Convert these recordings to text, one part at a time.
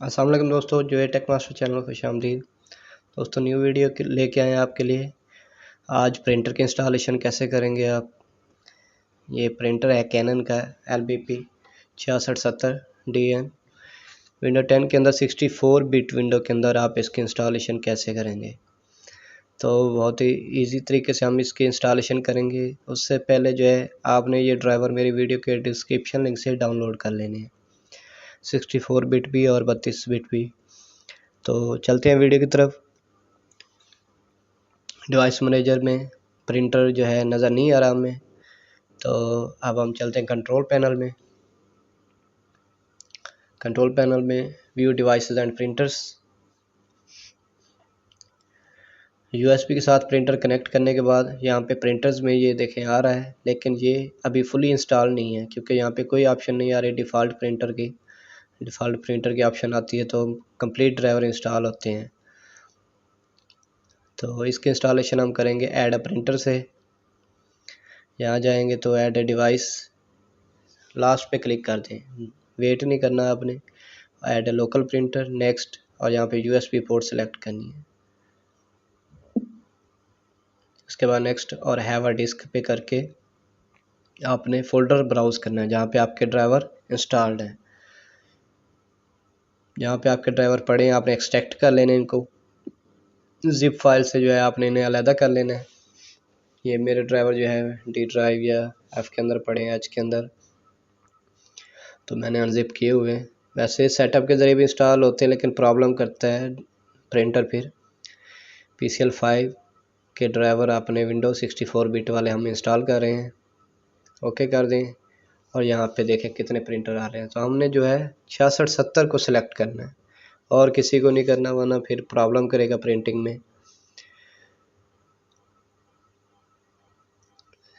अस्सलाम वालेकुम दोस्तों, जो है टेक मास्टर चैनल खुश आमदीद। दोस्तों न्यू वीडियो लेके आए हैं आपके लिए। आज प्रिंटर के इंस्टॉलेशन कैसे करेंगे आप। ये प्रिंटर है कैनन का LBP 6670DN विंडो 10 के अंदर 64 बिट विंडो के अंदर आप इसके इंस्टॉलेशन कैसे करेंगे। तो बहुत ही इजी तरीके से हम इसकी इंस्टॉलेशन करेंगे। उससे पहले जो है आपने ये ड्राइवर मेरी वीडियो के डिस्क्रिप्शन लिंक से डाउनलोड कर लेने हैं, 64 बिट भी और 32 बिट भी। तो चलते हैं वीडियो की तरफ। डिवाइस मैनेजर में प्रिंटर जो है नज़र नहीं आ रहा हमें, तो अब हम चलते हैं कंट्रोल पैनल में। कंट्रोल पैनल में view devices and printers, USB के साथ प्रिंटर कनेक्ट करने के बाद यहाँ पे प्रिंटर्स में ये देखें आ रहा है, लेकिन ये अभी फुली इंस्टॉल नहीं है क्योंकि यहाँ पे कोई ऑप्शन नहीं आ रही डिफ़ॉल्ट प्रिंटर की ऑप्शन आती है तो कंप्लीट ड्राइवर इंस्टॉल होते हैं। तो इसके इंस्टॉलेशन हम करेंगे ऐड अ प्रिंटर से। यहाँ जाएंगे तो ऐड अ डिवाइस, लास्ट पे क्लिक कर दें, वेट नहीं करना आपने। Add a local printer, next, और यहाँ पे USB पोर्ट सेलेक्ट करनी है। उसके बाद नेक्स्ट और हैव अ डिस्क पे करके आपने फोल्डर ब्राउज करना है जहाँ पे आपके ड्राइवर इंस्टॉल्ड हैं। जहाँ पे आपके ड्राइवर पड़े हैं आपने एक्सट्रैक्ट कर लेने इनको, जिप फाइल से जो है आपने इन्हें अलग कर लेना है। ये मेरे ड्राइवर जो है D ड्राइव या F के अंदर पड़े हैं, H के अंदर, तो मैंने अनजिप किए हुए हैं। वैसे सेटअप के ज़रिए भी इंस्टॉल होते हैं लेकिन प्रॉब्लम करता है प्रिंटर। फिर PCL5 के ड्राइवर अपने विंडो 64 बिट वाले हम इंस्टॉल कर रहे हैं, ओके कर दें। और यहाँ पे देखें कितने प्रिंटर आ रहे हैं। तो हमने जो है 6670 को सिलेक्ट करना है और किसी को नहीं करना, वरना फिर प्रॉब्लम करेगा प्रिंटिंग में।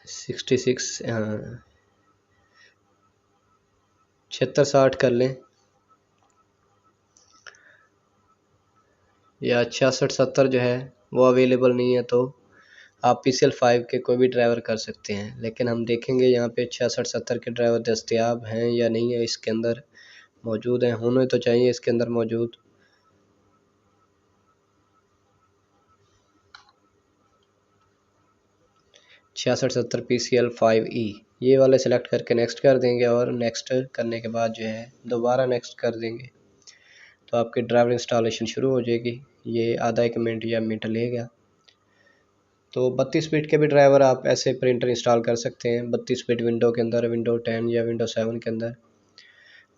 66 7660 कर लें या 6670 जो है वो अवेलेबल नहीं है तो आप PCL5 के कोई भी ड्राइवर कर सकते हैं। लेकिन हम देखेंगे यहाँ पे 6670 के ड्राइवर दस्तयाब हैं या नहीं है, इसके अंदर मौजूद हैं, होने तो चाहिए इसके अंदर मौजूद। $6670 PCL5E ये वाले सेलेक्ट करके नेक्स्ट कर देंगे और नेक्स्ट करने के बाद जो है दोबारा नेक्स्ट कर देंगे तो आपकी ड्राइवर इंस्टॉलेशन शुरू हो जाएगी। ये आधा एक मिनट या मिनट लेगा। तो 32 बिट के भी ड्राइवर आप ऐसे प्रिंटर इंस्टॉल कर सकते हैं 32 बिट विंडो के अंदर, विंडो 10 या विंडो 7 के अंदर,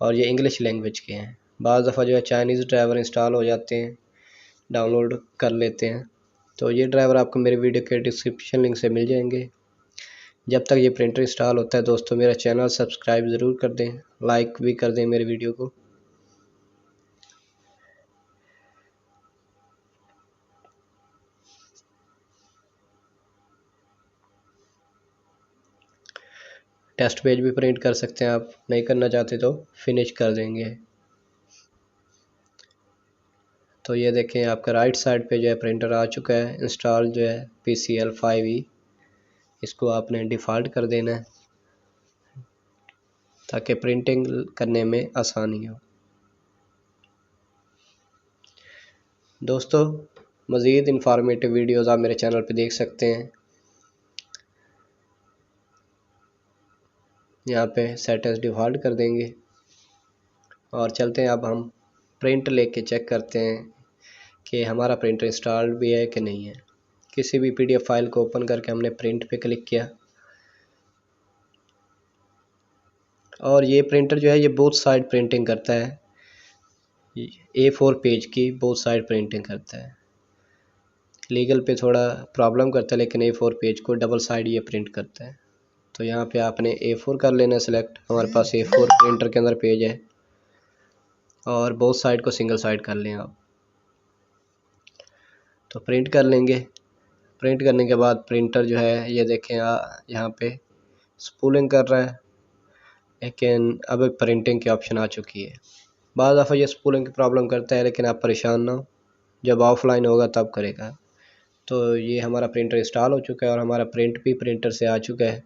और ये इंग्लिश लैंग्वेज के हैं। बाज़ दफ़ा जो है चाइनीज़ ड्राइवर इंस्टॉल हो जाते हैं, डाउनलोड कर लेते हैं। तो ये ड्राइवर आपको मेरे वीडियो के डिस्क्रिप्शन लिंक से मिल जाएंगे। जब तक ये प्रिंटर इंस्टॉल होता है दोस्तों मेरा चैनल सब्सक्राइब ज़रूर कर दें, लाइक भी कर दें मेरे वीडियो को। टेस्ट पेज भी प्रिंट कर सकते हैं आप, नहीं करना चाहते तो फिनिश कर देंगे। तो ये देखें आपका राइट साइड पे जो है प्रिंटर आ चुका है इंस्टॉल, जो है PCL5E। इसको आपने डिफ़ॉल्ट कर देना है ताकि प्रिंटिंग करने में आसानी हो। दोस्तों मज़ीद इंफॉर्मेटिव वीडियोज़ आप मेरे चैनल पे देख सकते हैं। यहाँ पे सेट एज डिफ़ॉल्ट कर देंगे और चलते हैं। अब हम प्रिंट लेके चेक करते हैं कि हमारा प्रिंटर इंस्टॉल्ड भी है कि नहीं है। किसी भी PDF फाइल को ओपन करके हमने प्रिंट पे क्लिक किया और ये प्रिंटर जो है ये बोथ साइड प्रिंटिंग करता है। A4 पेज की बोथ साइड प्रिंटिंग करता है। लीगल पे थोड़ा प्रॉब्लम करता है लेकिन A4 पेज को डबल साइड ये प्रिंट करता है। तो यहाँ पे आपने A4 कर लेना सेलेक्ट। हमारे पास A4 प्रिंटर के अंदर पेज है और बोथ साइड को सिंगल साइड कर लें आप, तो प्रिंट कर लेंगे। प्रिंट करने के बाद प्रिंटर जो है ये देखें यहाँ पे स्पूलिंग कर रहा है, लेकिन अब प्रिंटिंग की ऑप्शन आ चुकी है। बाद दफ़ा ये स्पूलिंग की प्रॉब्लम करता है लेकिन आप परेशान ना हो, जब ऑफलाइन होगा तब करेगा। तो ये हमारा प्रिंटर इंस्टॉल हो चुका है और हमारा प्रिंट भी प्रिंटर से आ चुका है।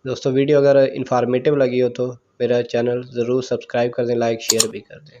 दोस्तों वीडियो अगर इंफॉर्मेटिव लगी हो तो मेरा चैनल ज़रूर सब्सक्राइब कर दें, लाइक शेयर भी कर दें।